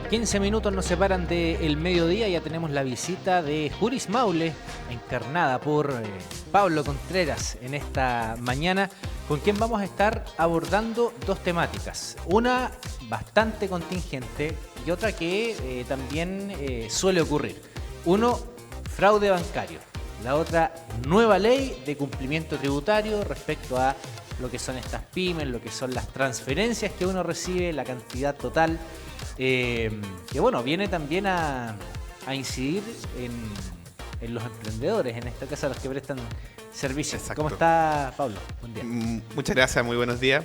15 minutos nos separan del mediodía, ya tenemos la visita de Juris Maule, encarnada por Pablo Contreras en esta mañana, con quien vamos a estar abordando dos temáticas. Una bastante contingente y otra que también suele ocurrir. Uno, fraude bancario. La otra, nueva ley de cumplimiento tributario respecto a lo que son estas pymes, lo que son las transferencias que uno recibe, la cantidad total. Que bueno, viene también a incidir en los emprendedores, en este caso a los que prestan servicios. Exacto. ¿Cómo está, Pablo? Buen día. Muchas gracias, muy buenos días.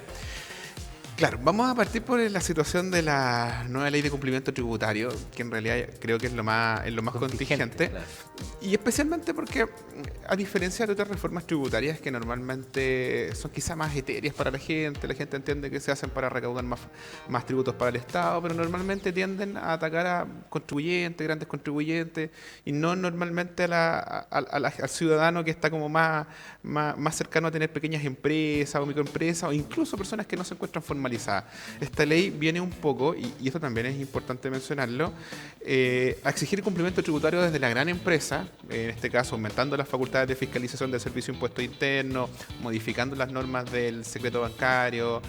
Claro, vamos a partir por la situación de la nueva ley de cumplimiento tributario, que en realidad creo que es lo más contingente. Claro. Y especialmente porque, a diferencia de otras reformas tributarias que normalmente son quizá más etéreas para la gente entiende que se hacen para recaudar más tributos para el Estado, pero normalmente tienden a atacar a contribuyentes, grandes contribuyentes, y no normalmente al ciudadano que está como más cercano a tener pequeñas empresas o microempresas, o incluso personas que no se encuentran formalizadas. Esta ley viene un poco, y esto también es importante mencionarlo, a exigir cumplimiento tributario desde la gran empresa, en este caso aumentando las facultades de fiscalización del Servicio de Impuesto Interno, modificando las normas del secreto bancario,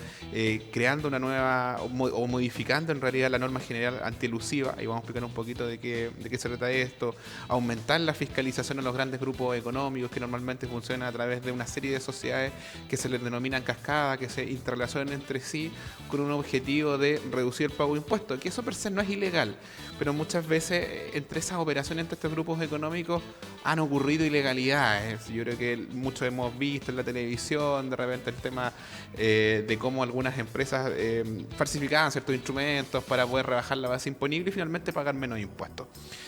creando una nueva, o modificando en realidad la norma general antielusiva, y vamos a explicar un poquito de qué se trata esto, aumentar la fiscalización a los grandes grupos económicos que normalmente funcionan a través de una serie de sociedades que se les denominan cascadas, que se interrelacionan entre sí con un objetivo de reducir el pago de impuestos, que eso per se no es ilegal, pero muchas veces entre esas operaciones entre estos grupos económicos han ocurrido ilegalidades. Yo creo que muchos hemos visto en la televisión de repente el tema de cómo algunas empresas falsificaban ciertos instrumentos para poder rebajar la base imponible y finalmente pagar menos impuestos.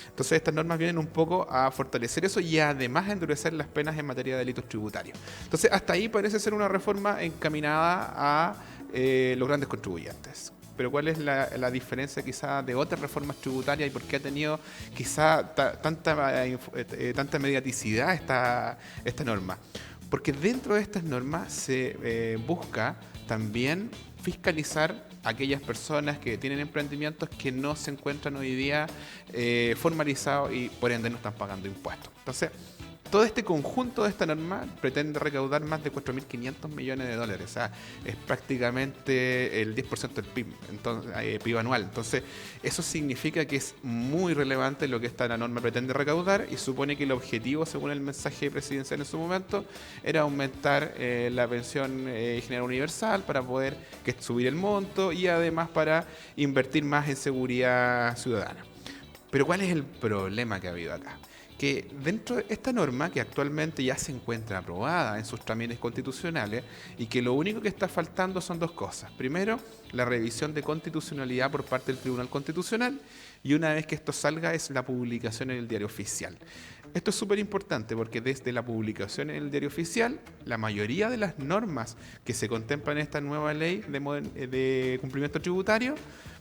Entonces estas normas vienen un poco a fortalecer eso y además a endurecer las penas en materia de delitos tributarios. Entonces hasta ahí parece ser una reforma encaminada a los grandes contribuyentes. Pero ¿cuál es la diferencia quizá de otras reformas tributarias y por qué ha tenido quizá tanta mediaticidad esta norma? Porque dentro de estas normas se busca también fiscalizar a aquellas personas que tienen emprendimientos que no se encuentran hoy día formalizados y por ende no están pagando impuestos. Entonces, todo este conjunto de esta norma pretende recaudar más de 4.500 millones de dólares. O sea, es prácticamente el 10% del PIB, PIB anual. Entonces, eso significa que es muy relevante lo que esta norma pretende recaudar y supone que el objetivo, según el mensaje presidencial en su momento, era aumentar la pensión general universal para poder subir el monto y además para invertir más en seguridad ciudadana. Pero ¿cuál es el problema que ha habido acá? Que dentro de esta norma, que actualmente ya se encuentra aprobada en sus trámites constitucionales, y que lo único que está faltando son dos cosas. Primero, la revisión de constitucionalidad por parte del Tribunal Constitucional, y una vez que esto salga es la publicación en el Diario Oficial. Esto es súper importante porque desde la publicación en el Diario Oficial, la mayoría de las normas que se contemplan en esta nueva ley de cumplimiento tributario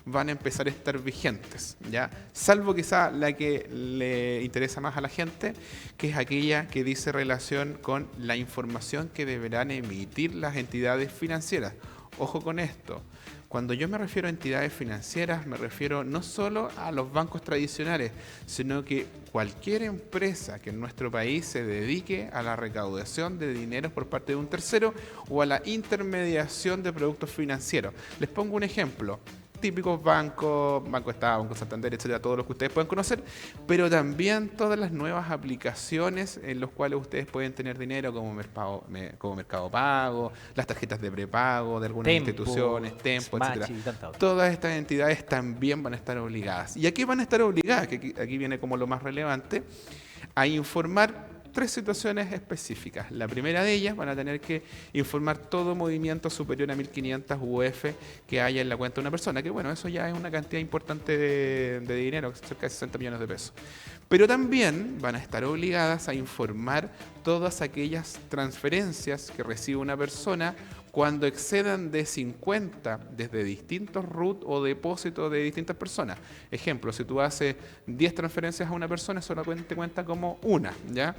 van a empezar a estar vigentes, ¿ya? Salvo quizá la que le interesa más a la gente, que es aquella que dice relación con la información que deberán emitir las entidades financieras. Ojo con esto. Cuando yo me refiero a entidades financieras, me refiero no solo a los bancos tradicionales, sino que cualquier empresa que en nuestro país se dedique a la recaudación de dinero por parte de un tercero o a la intermediación de productos financieros. Les pongo un ejemplo. Típicos bancos, Banco Estado, Banco Santander, etcétera, todos los que ustedes pueden conocer, pero también todas las nuevas aplicaciones en las cuales ustedes pueden tener dinero como Mercado Pago, las tarjetas de prepago de algunas instituciones, Tempo, Smachi, etcétera. Todas estas entidades también van a estar obligadas. ¿Y a qué van a estar obligadas? Que aquí viene como lo más relevante, a informar tres situaciones específicas. La primera de ellas, van a tener que informar todo movimiento superior a 1.500 UF que haya en la cuenta de una persona, que bueno, eso ya es una cantidad importante de dinero, cerca de 60 millones de pesos. Pero también van a estar obligadas a informar todas aquellas transferencias que recibe una persona cuando excedan de 50 desde distintos RUT o depósitos de distintas personas. Ejemplo, si tú haces 10 transferencias a una persona, solamente cuenta como una, ¿ya?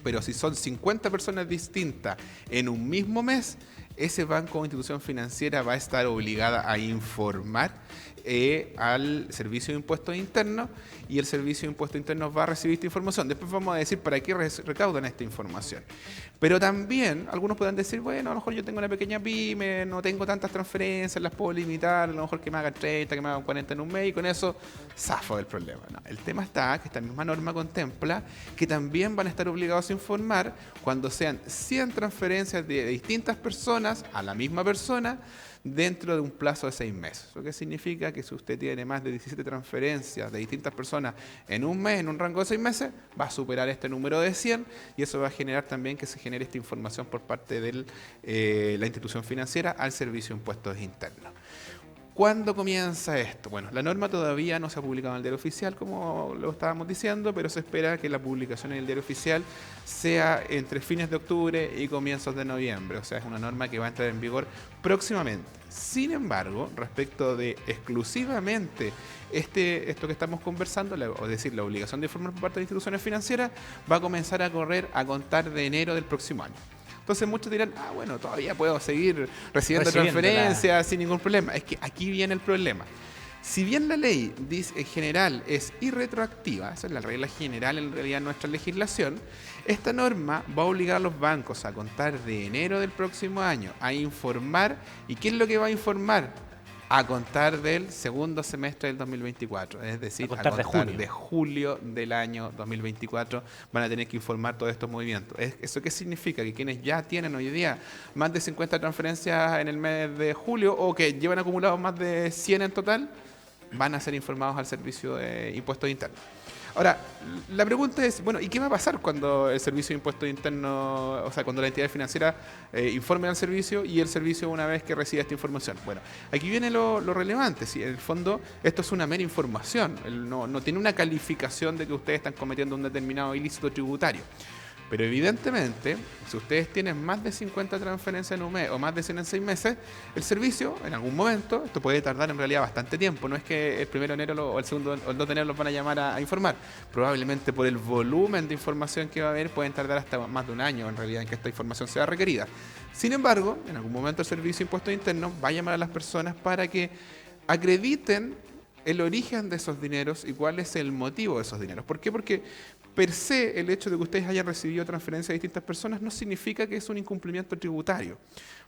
Pero si son 50 personas distintas en un mismo mes, ese banco o institución financiera va a estar obligada a informar al Servicio de Impuestos Internos, y el Servicio de Impuestos Internos va a recibir esta información. Después vamos a decir para qué recaudan esta información. Pero también algunos pueden decir, bueno, a lo mejor yo tengo una pequeña pyme, no tengo tantas transferencias, las puedo limitar, a lo mejor que me hagan 30, que me hagan 40 en un mes, y con eso zafo del problema. No, el tema está que esta misma norma contempla que también van a estar obligados a informar cuando sean 100 transferencias de distintas personas a la misma persona dentro de un plazo de 6 meses. ¿Eso qué significa? Que si usted tiene más de 17 transferencias de distintas personas en un mes, en un rango de 6 meses, va a superar este número de 100, y eso va a generar también que se genere esta información por parte de la institución financiera al Servicio de Impuestos Internos. ¿Cuándo comienza esto? Bueno, la norma todavía no se ha publicado en el Diario Oficial, como lo estábamos diciendo, pero se espera que la publicación en el Diario Oficial sea entre fines de octubre y comienzos de noviembre. O sea, es una norma que va a entrar en vigor próximamente. Sin embargo, respecto de exclusivamente esto que estamos conversando, es decir, la obligación de informar por parte de instituciones financieras, va a comenzar a correr a contar de enero del próximo año. Entonces muchos dirán, bueno, todavía puedo seguir recibiendo transferencias sin ningún problema. Es que aquí viene el problema. Si bien la ley dice, en general es irretroactiva, esa es la regla general en realidad en nuestra legislación, esta norma va a obligar a los bancos a contar de enero del próximo año, a informar. ¿Y qué es lo que va a informar? A contar del segundo semestre del 2024, es decir, a contar de julio del año 2024 van a tener que informar todos estos movimientos. ¿Eso qué significa? Que quienes ya tienen hoy día más de 50 transferencias en el mes de julio, o que llevan acumulados más de 100 en total, van a ser informados al Servicio de Impuestos Internos. Ahora, la pregunta es, bueno, ¿y qué va a pasar cuando el Servicio de Impuestos Internos, o sea, cuando la entidad financiera informe al servicio, y el servicio, una vez que reciba esta información? Bueno, aquí viene lo relevante. Si en el fondo esto es una mera información, no tiene una calificación de que ustedes están cometiendo un determinado ilícito tributario. Pero evidentemente, si ustedes tienen más de 50 transferencias en un mes o más de 100 en 6 meses, el servicio, en algún momento, esto puede tardar en realidad bastante tiempo, no es que el 1 de enero o el 2 o el 2 de enero los van a llamar a informar. Probablemente por el volumen de información que va a haber, pueden tardar hasta más de un año en realidad en que esta información sea requerida. Sin embargo, en algún momento el Servicio de Impuestos Internos va a llamar a las personas para que acrediten el origen de esos dineros y cuál es el motivo de esos dineros. ¿Por qué? Porque per se el hecho de que ustedes hayan recibido transferencias de distintas personas no significa que es un incumplimiento tributario.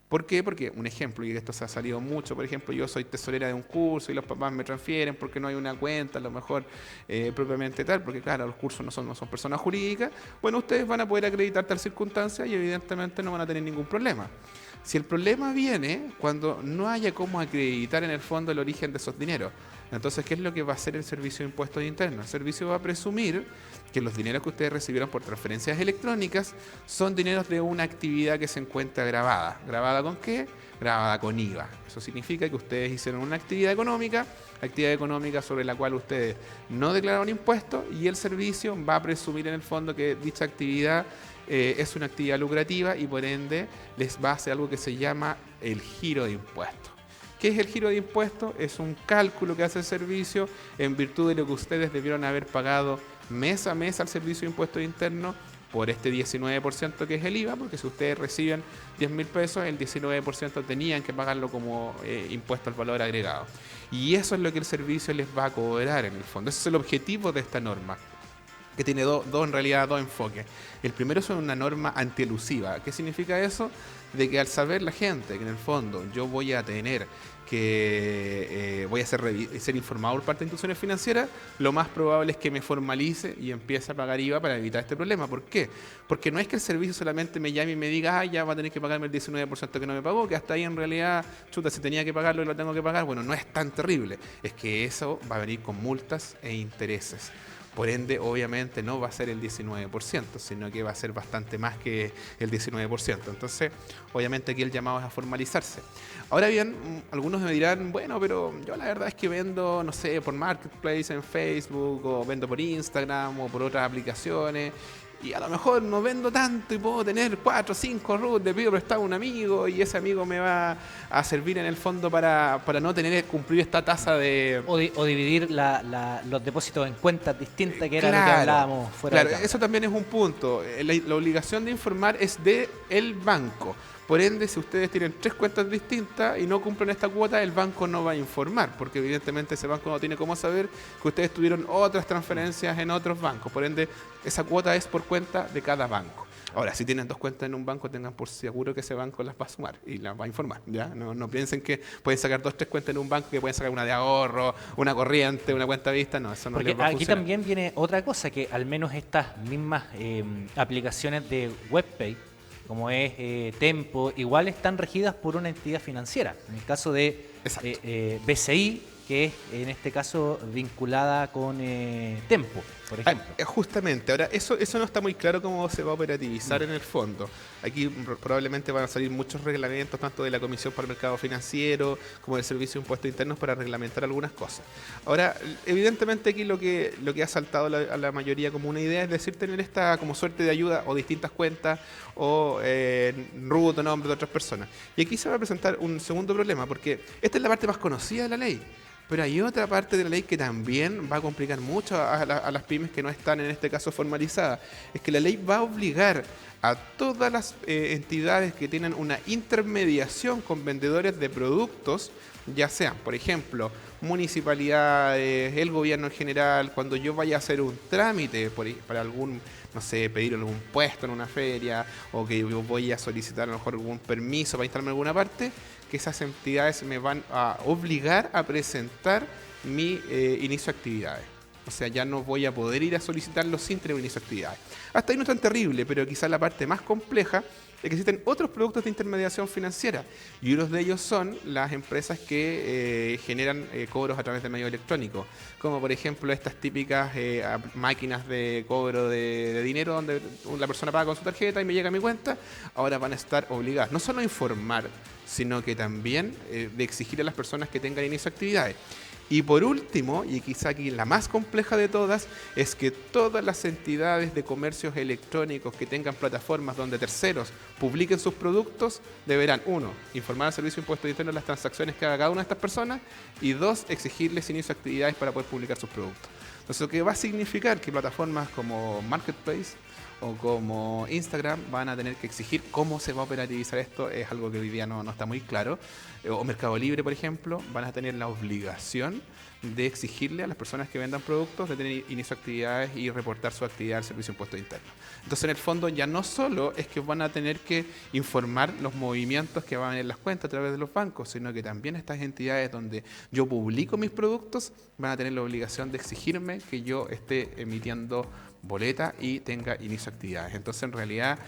¿Por qué? Porque, un ejemplo, y esto se ha salido mucho, por ejemplo, yo soy tesorera de un curso y los papás me transfieren porque no hay una cuenta, a lo mejor propiamente tal, porque claro, los cursos no son personas jurídicas. Bueno, ustedes van a poder acreditar tal circunstancia y evidentemente no van a tener ningún problema. Si el problema viene cuando no haya cómo acreditar en el fondo el origen de esos dineros, entonces, ¿qué es lo que va a hacer el Servicio de Impuestos Internos? El servicio va a presumir que los dineros que ustedes recibieron por transferencias electrónicas son dineros de una actividad que se encuentra grabada. ¿Grabada con qué? Grabada con IVA. Eso significa que ustedes hicieron una actividad económica sobre la cual ustedes no declararon impuestos, y el servicio va a presumir en el fondo que dicha actividad es una actividad lucrativa, y por ende les va a hacer algo que se llama el giro de impuestos. ¿Qué es el giro de impuestos? Es un cálculo que hace el servicio en virtud de lo que ustedes debieron haber pagado mes a mes al Servicio de Impuestos Internos por este 19% que es el IVA, porque si ustedes reciben 10.000 pesos, el 19% tenían que pagarlo como impuesto al valor agregado. Y eso es lo que el servicio les va a cobrar en el fondo. Ese es el objetivo de esta norma, que tiene en realidad dos enfoques. El primero es una norma antielusiva. ¿Qué significa eso? De que al saber la gente que en el fondo yo voy a tener que voy a ser informado por parte de instituciones financieras, lo más probable es que me formalice y empiece a pagar IVA para evitar este problema. ¿Por qué? Porque no es que el servicio solamente me llame y me diga, ya va a tener que pagarme el 19% que no me pagó, que hasta ahí en realidad, si tenía que pagarlo y lo tengo que pagar, bueno, no es tan terrible. Es que eso va a venir con multas e intereses. Por ende, obviamente no va a ser el 19%, sino que va a ser bastante más que el 19%. Entonces, obviamente aquí el llamado es a formalizarse. Ahora bien, algunos me dirán, bueno, pero yo la verdad es que vendo, no sé, por Marketplace en Facebook, o vendo por Instagram, o por otras aplicaciones, y a lo mejor no vendo tanto y puedo tener 4 o 5 RUT, le pido prestado a un amigo y ese amigo me va a servir en el fondo para no tener que cumplir esta tasa de... O dividir los depósitos en cuentas distintas, que era lo que hablábamos fuera de cámara. Eso también es un punto. La obligación de informar es del banco. Por ende, si ustedes tienen 3 cuentas distintas y no cumplen esta cuota, el banco no va a informar, porque evidentemente ese banco no tiene cómo saber que ustedes tuvieron otras transferencias en otros bancos. Por ende, esa cuota es por cuenta de cada banco. Ahora, si tienen 2 cuentas en un banco, tengan por seguro que ese banco las va a sumar y las va a informar, ¿ya? No piensen que pueden sacar 2, 3 cuentas en un banco, que pueden sacar una de ahorro, una corriente, una cuenta vista. No, eso no Porque les va a aquí funcionar. también viene otra cosa, que al menos estas mismas aplicaciones de WebPay, como es Tempo, igual están regidas por una entidad financiera. En el caso de BCI, que es en este caso vinculada con Tempo, por ejemplo. Justamente, ahora eso no está muy claro cómo se va a operativizar en el fondo. Aquí probablemente van a salir muchos reglamentos, tanto de la Comisión para el Mercado Financiero como del Servicio de Impuestos Internos, para reglamentar algunas cosas. Ahora, evidentemente aquí lo que ha saltado a la mayoría como una idea es decir, tener esta como suerte de ayuda o distintas cuentas o root o nombre de otras personas. Y aquí se va a presentar un segundo problema, porque esta es la parte más conocida de la ley. Pero hay otra parte de la ley que también va a complicar mucho a las pymes que no están en este caso formalizadas. Es que la ley va a obligar a todas las entidades que tienen una intermediación con vendedores de productos, ya sean, por ejemplo, municipalidades, el gobierno en general, cuando yo vaya a hacer un trámite para algún, no sé, pedir algún puesto en una feria, o que yo voy a solicitar a lo mejor algún permiso para instalarme en alguna parte, que esas entidades me van a obligar a presentar mi inicio de actividades. O sea, ya no voy a poder ir a solicitarlo sin tener un inicio de actividades. Hasta ahí no es tan terrible, pero quizás la parte más compleja es que existen otros productos de intermediación financiera, y unos de ellos son las empresas que generan cobros a través de medios electrónicos, como por ejemplo estas típicas máquinas de cobro de dinero donde la persona paga con su tarjeta y me llega a mi cuenta. Ahora van a estar obligadas no solo a informar, sino que también de exigir a las personas que tengan inicio de actividades. Y por último, y quizá aquí la más compleja de todas, es que todas las entidades de comercios electrónicos que tengan plataformas donde terceros publiquen sus productos deberán, 1, informar al Servicio de Impuestos Internos las transacciones que haga cada una de estas personas, y 2, exigirles inicio de actividades para poder publicar sus productos. Entonces, lo que va a significar que plataformas como Marketplace o como Instagram van a tener que exigir cómo se va a operativizar esto, es algo que hoy día no está muy claro. O Mercado Libre, por ejemplo, van a tener la obligación de exigirle a las personas que vendan productos de tener inicio de actividades y reportar su actividad al Servicio de Impuestos Internos. Entonces, en el fondo, ya no solo es que van a tener que informar los movimientos que van en las cuentas a través de los bancos, sino que también estas entidades donde yo publico mis productos van a tener la obligación de exigirme que yo esté emitiendo boleta y tenga inicio de actividades. Entonces, en realidad,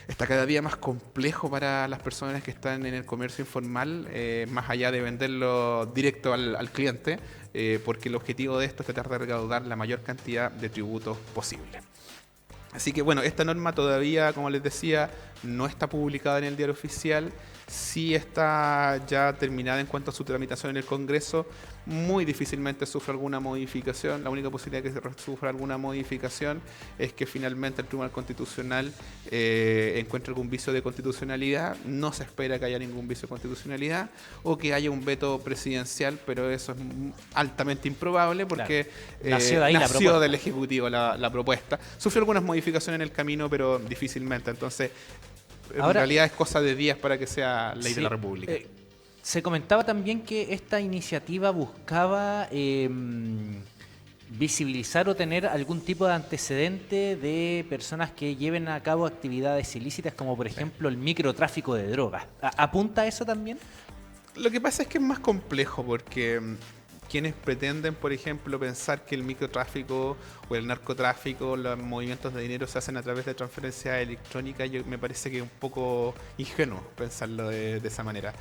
está cada día más complejo para las personas que están en el comercio informal, más allá de venderlo directo al cliente, porque el objetivo de esto es tratar de recaudar la mayor cantidad de tributos posible. Así que bueno, esta norma todavía, como les decía, no está publicada en el diario oficial. Sí está ya terminada en cuanto a su tramitación en el Congreso. Muy difícilmente sufre alguna modificación. La única posibilidad de que sufra alguna modificación es que finalmente el Tribunal Constitucional encuentre algún vicio de constitucionalidad. No se espera que haya ningún vicio de constitucionalidad, o que haya un veto presidencial, pero eso es altamente improbable porque nació del Ejecutivo la propuesta. Sufrió algunas modificaciones en el camino, pero difícilmente. Entonces, en realidad es cosa de días para que sea ley de la República. Se comentaba también que esta iniciativa buscaba visibilizar o tener algún tipo de antecedente de personas que lleven a cabo actividades ilícitas, como por ejemplo el microtráfico de drogas. ¿Apunta a eso también? Lo que pasa es que es más complejo, porque quienes pretenden, por ejemplo, pensar que el microtráfico o el narcotráfico, los movimientos de dinero se hacen a través de transferencias electrónicas, me parece que es un poco ingenuo pensarlo de esa manera.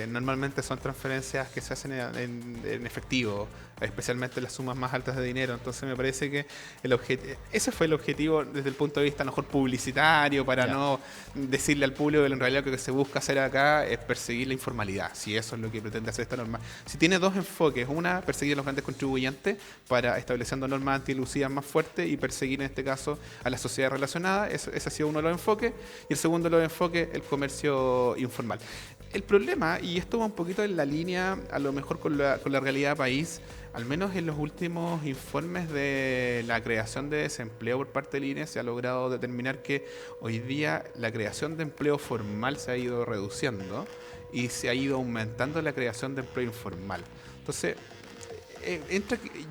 Normalmente son transferencias que se hacen en efectivo, especialmente las sumas más altas de dinero. Entonces me parece que ese fue el objetivo desde el punto de vista a lo mejor publicitario, para no decirle al público que en realidad lo que se busca hacer acá es perseguir la informalidad, si eso es lo que pretende hacer esta norma. Si tiene 2 enfoques: una, perseguir a los grandes contribuyentes para estableciendo normas antilusivas más fuertes, y perseguir en este caso a la sociedad relacionada. Ese ha sido uno de los enfoques. Y el segundo de los enfoques, el comercio informal. El problema, y esto va un poquito en la línea, a lo mejor con la realidad país, al menos en los últimos informes de la creación de desempleo por parte del INE, se ha logrado determinar que hoy día la creación de empleo formal se ha ido reduciendo y se ha ido aumentando la creación de empleo informal. Entonces,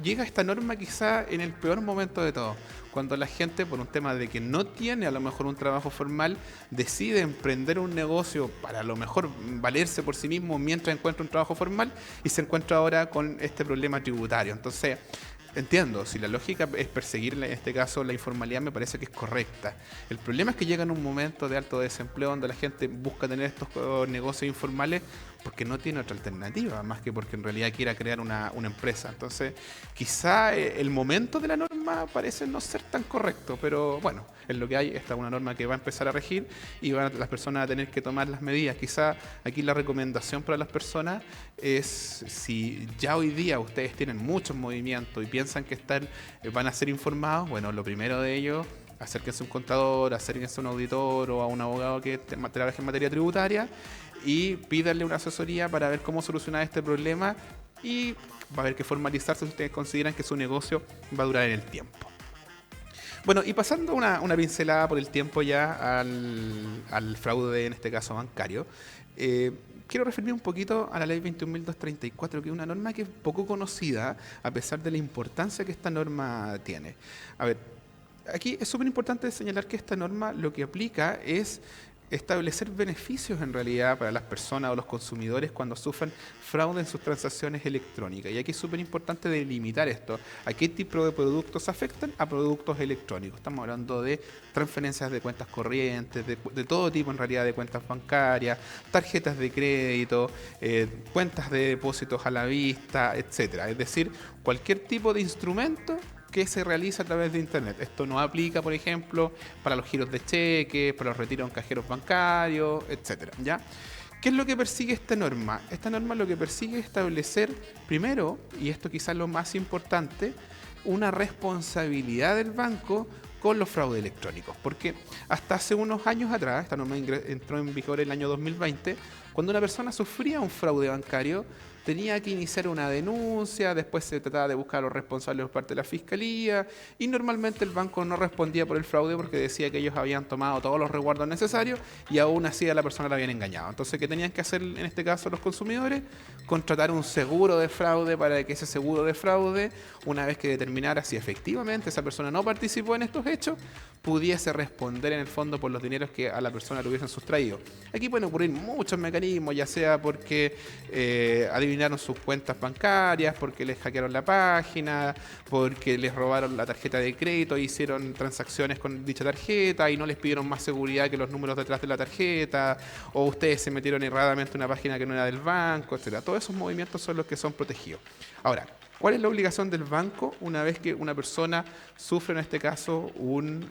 llega esta norma quizá en el peor momento de todo, cuando la gente, por un tema de que no tiene a lo mejor un trabajo formal, decide emprender un negocio para a lo mejor valerse por sí mismo mientras encuentra un trabajo formal y se encuentra ahora con este problema tributario. Entonces, entiendo, si la lógica es perseguir en este caso la informalidad, me parece que es correcta. El problema es que llega en un momento de alto desempleo donde la gente busca tener estos negocios informales porque no tiene otra alternativa, más que porque en realidad quiera crear una empresa. Entonces, quizá el momento de la norma parece no ser tan correcto, pero bueno, es lo que hay. Esta es una norma que va a empezar a regir y van las personas a tener que tomar las medidas. Quizá aquí la recomendación para las personas es, si ya hoy día ustedes tienen muchos movimientos y piensan que van a ser informados, bueno, lo primero de ellos, acérquense a un contador, acérquense a un auditor o a un abogado que trabaje en materia tributaria y pídanle una asesoría para ver cómo solucionar este problema y va a haber que formalizarse si ustedes consideran que su negocio va a durar en el tiempo. Bueno, y pasando una pincelada por el tiempo ya al fraude, en este caso bancario, quiero referirme un poquito a la ley 21.234, que es una norma que es poco conocida, a pesar de la importancia que esta norma tiene. A ver, aquí es súper importante señalar que esta norma lo que aplica es establecer beneficios en realidad para las personas o los consumidores cuando sufren fraude en sus transacciones electrónicas. Y aquí es súper importante delimitar esto. ¿A qué tipo de productos afectan? A productos electrónicos. Estamos hablando de transferencias de cuentas corrientes, de todo tipo en realidad, de cuentas bancarias, tarjetas de crédito, cuentas de depósitos a la vista, etcétera. Es decir, cualquier tipo de instrumento que se realiza a través de Internet. Esto no aplica, por ejemplo, para los giros de cheques, para los retiros en cajeros bancarios, etcétera, ¿ya? ¿Qué es lo que persigue esta norma? Esta norma lo que persigue es establecer, primero, y esto quizás lo más importante, una responsabilidad del banco con los fraudes electrónicos. Porque hasta hace unos años atrás, esta norma entró en vigor el año 2020, cuando una persona sufría un fraude bancario, tenía que iniciar una denuncia, después se trataba de buscar a los responsables por parte de la fiscalía y normalmente el banco no respondía por el fraude porque decía que ellos habían tomado todos los resguardos necesarios y aún así a la persona la habían engañado. Entonces, ¿qué tenían que hacer en este caso los consumidores? Contratar un seguro de fraude para que ese seguro de fraude, una vez que determinara si efectivamente esa persona no participó en estos hechos, pudiese responder en el fondo por los dineros que a la persona le hubiesen sustraído. Aquí pueden ocurrir muchos mecanismos, ya sea porque adivinaron sus cuentas bancarias, porque les hackearon la página, porque les robaron la tarjeta de crédito e hicieron transacciones con dicha tarjeta y no les pidieron más seguridad que los números detrás de la tarjeta, o ustedes se metieron erradamente en una página que no era del banco, etcétera. Todos esos movimientos son los que son protegidos. Ahora, ¿cuál es la obligación del banco una vez que una persona sufre, en este caso, un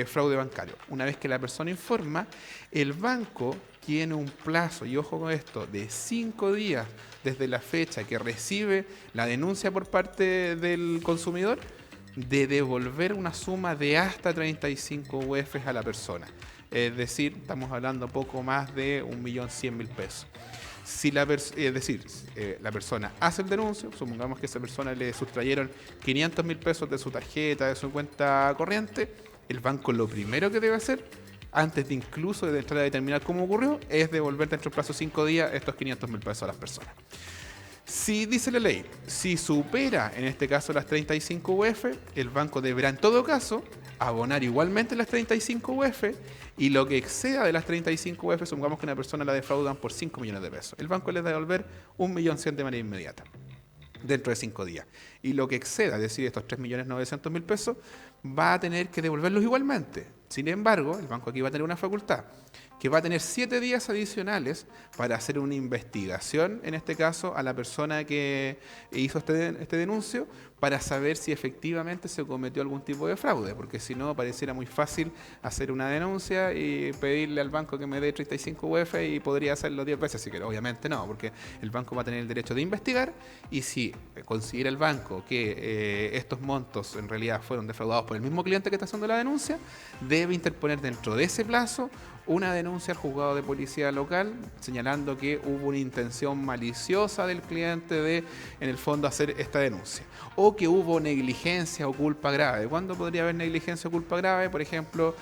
fraude bancario? Una vez que la persona informa, el banco tiene un plazo, y ojo con esto, de 5 días desde la fecha que recibe la denuncia por parte del consumidor, de devolver una suma de hasta 35 UF a la persona. Es decir, estamos hablando poco más de 1.100.000 pesos. Si la persona hace el denuncio, supongamos que a esa persona le sustrayeron 500.000 pesos de su tarjeta, de su cuenta corriente, el banco lo primero que debe hacer, antes de incluso de entrar a determinar cómo ocurrió, es devolver dentro del plazo de 5 días estos 500.000 pesos a las personas. Si dice la ley, si supera en este caso las 35 UF, el banco deberá en todo caso abonar igualmente las 35 UF y lo que exceda de las 35 UF, supongamos que una persona la defraudan por 5 millones de pesos. El banco les va a devolver 1.100.000 de manera inmediata, dentro de 5 días. Y lo que exceda, es decir, estos 3.900.000 pesos, va a tener que devolverlos igualmente. Sin embargo, el banco aquí va a tener una facultad, que va a tener 7 días adicionales para hacer una investigación, en este caso, a la persona que hizo este denuncio, para saber si efectivamente se cometió algún tipo de fraude, porque si no, pareciera muy fácil hacer una denuncia y pedirle al banco que me dé 35 UF y podría hacerlo 10 veces, así que obviamente no, porque el banco va a tener el derecho de investigar y si considera el banco que estos montos en realidad fueron defraudados por el mismo cliente que está haciendo la denuncia, debe interponer dentro de ese plazo una denuncia al juzgado de policía local señalando que hubo una intención maliciosa del cliente de, en el fondo, hacer esta denuncia. O que hubo negligencia o culpa grave. ¿Cuándo podría haber negligencia o culpa grave? Por ejemplo,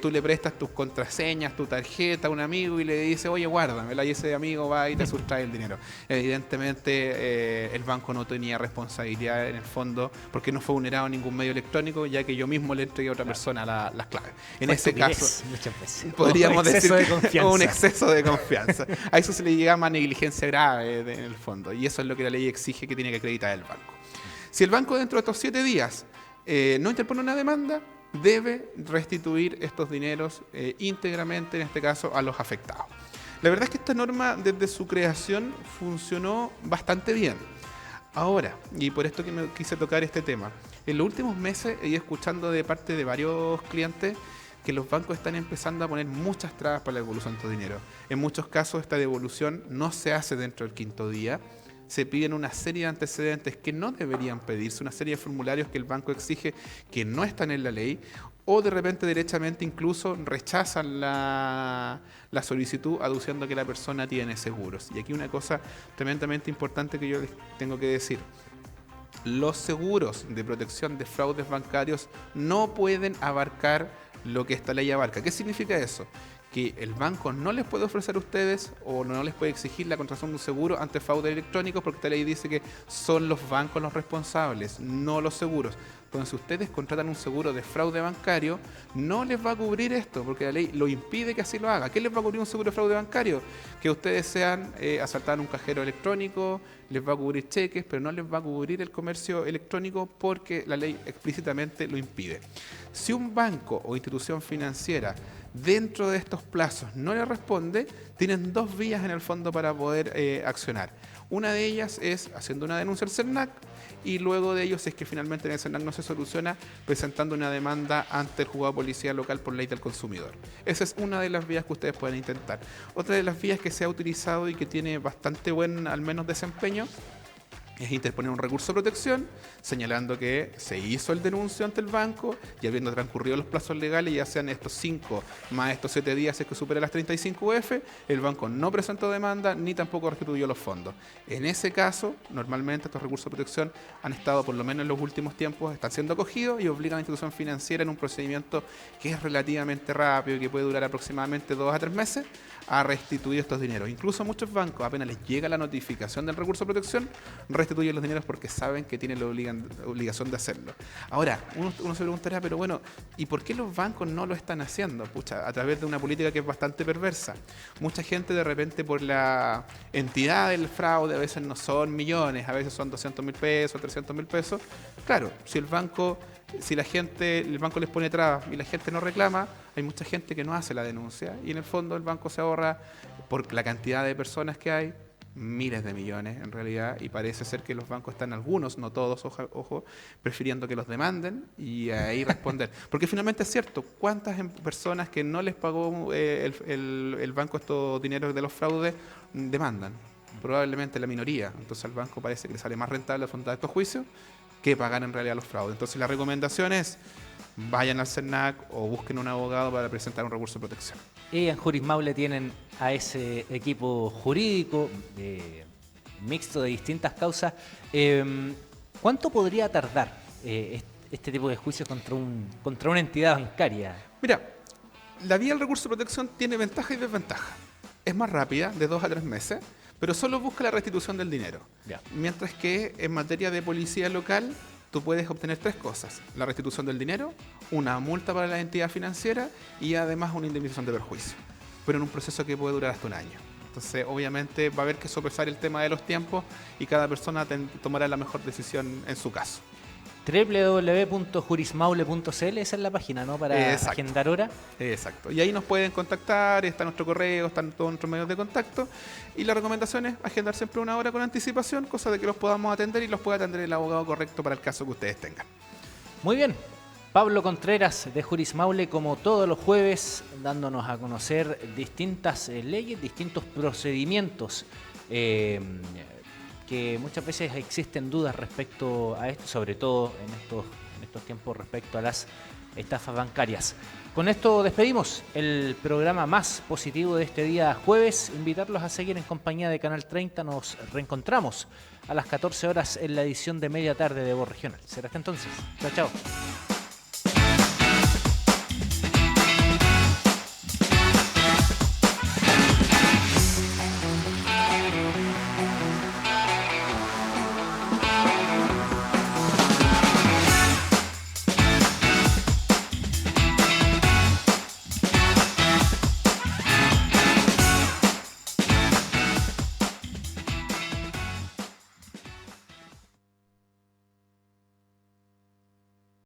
tú le prestas tus contraseñas, tu tarjeta a un amigo y le dices, oye, guárdamela, y ese amigo va y te sustrae el dinero. Evidentemente, el banco no tenía responsabilidad en el fondo porque no fue vulnerado en ningún medio electrónico, ya que yo mismo le entregué a otra persona las claves. En ese caso, muchas veces. podríamos decir de un exceso de confianza. A eso se le llama negligencia grave en el fondo, y eso es lo que la ley exige que tiene que acreditar el banco. Si el banco dentro de estos 7 días no interpone una demanda, debe restituir estos dineros íntegramente, en este caso, a los afectados. La verdad es que esta norma, desde su creación, funcionó bastante bien. Ahora, y por esto que me quise tocar este tema, en los últimos meses he ido escuchando de parte de varios clientes que los bancos están empezando a poner muchas trabas para la devolución de estos dineros. En muchos casos esta devolución no se hace dentro del 5.º día. Se piden una serie de antecedentes que no deberían pedirse, una serie de formularios que el banco exige que no están en la ley, o de repente derechamente incluso rechazan la solicitud aduciendo que la persona tiene seguros. Y aquí una cosa tremendamente importante que yo les tengo que decir. Los seguros de protección de fraudes bancarios no pueden abarcar lo que esta ley abarca. ¿Qué significa eso? Que el banco no les puede ofrecer a ustedes o no les puede exigir la contratación de un seguro ante fraude electrónico, porque esta ley dice que son los bancos los responsables, no los seguros. Entonces, si ustedes contratan un seguro de fraude bancario, no les va a cubrir esto, porque la ley lo impide que así lo haga. ¿Qué les va a cubrir un seguro de fraude bancario? Que ustedes sean asaltados en un cajero electrónico, les va a cubrir cheques, pero no les va a cubrir el comercio electrónico porque la ley explícitamente lo impide. Si un banco o institución financiera dentro de estos plazos no le responde, tienen 2 vías en el fondo para poder accionar. Una de ellas es haciendo una denuncia al CERNAC, y luego de ello, si es que finalmente en el CERNAC no se soluciona, presentando una demanda ante el juzgado de policía local por ley del consumidor. Esa es una de las vías que ustedes pueden intentar. Otra de las vías que se ha utilizado y que tiene bastante buen, al menos, desempeño, es interponer un recurso de protección señalando que se hizo el denuncio ante el banco y habiendo transcurrido los plazos legales, ya sean estos 5 más estos 7 días si es que supera las 35 UF, el banco no presentó demanda ni tampoco restituyó los fondos. En ese caso, normalmente estos recursos de protección han estado, por lo menos en los últimos tiempos, están siendo acogidos y obligan a la institución financiera en un procedimiento que es relativamente rápido y que puede durar aproximadamente 2 a 3 meses a restituir estos dineros. Incluso muchos bancos, apenas les llega la notificación del recurso de protección, restituyen los dineros porque saben que tienen la obligación de hacerlo. Ahora, uno se preguntará, pero bueno, ¿y por qué los bancos no lo están haciendo? Pucha, a través de una política que es bastante perversa. Mucha gente de repente por la entidad del fraude, a veces no son millones, a veces son 200.000 pesos, 300.000 pesos. Claro, si el banco les pone trabas y la gente no reclama, hay mucha gente que no hace la denuncia y en el fondo el banco se ahorra, por la cantidad de personas que hay, miles de millones en realidad, y parece ser que los bancos están, algunos, no todos, ojo, prefiriendo que los demanden y ahí responder. Porque finalmente es cierto, ¿cuántas personas que no les pagó el banco estos dineros de los fraudes demandan? Probablemente la minoría. Entonces al banco parece que le sale más rentable afrontar estos juicios que pagar en realidad los fraudes. Entonces la recomendación es vayan al CERNAC o busquen un abogado para presentar un recurso de protección. Y en Juris Maule tienen a ese equipo jurídico mixto de distintas causas. ¿Cuánto podría tardar este tipo de juicios contra una entidad bancaria? Mira, la vía del recurso de protección tiene ventaja y desventaja. Es más rápida, de 2 a 3 meses, pero solo busca la restitución del dinero. Ya. Mientras que en materia de policía local, tú puedes obtener 3 cosas: la restitución del dinero, una multa para la entidad financiera y además una indemnización de perjuicio, pero en un proceso que puede durar hasta 1 año. Entonces, obviamente, va a haber que sopesar el tema de los tiempos y cada persona tomará la mejor decisión en su caso. www.jurismaule.cl, esa es la página, ¿no? Para agendar hora. Exacto. Y ahí nos pueden contactar, está nuestro correo, están todos nuestros medios de contacto. Y la recomendación es agendar siempre 1 hora con anticipación, cosa de que los podamos atender y los pueda atender el abogado correcto para el caso que ustedes tengan. Muy bien. Pablo Contreras de Juris Maule, como todos los jueves, dándonos a conocer distintas leyes, distintos procedimientos que muchas veces existen dudas respecto a esto, sobre todo en estos tiempos respecto a las estafas bancarias. Con esto despedimos el programa más positivo de este día jueves. Invitarlos a seguir en compañía de Canal 30. Nos reencontramos a las 14 horas en la edición de media tarde de Voz Regional. Será hasta entonces. Chao, chao.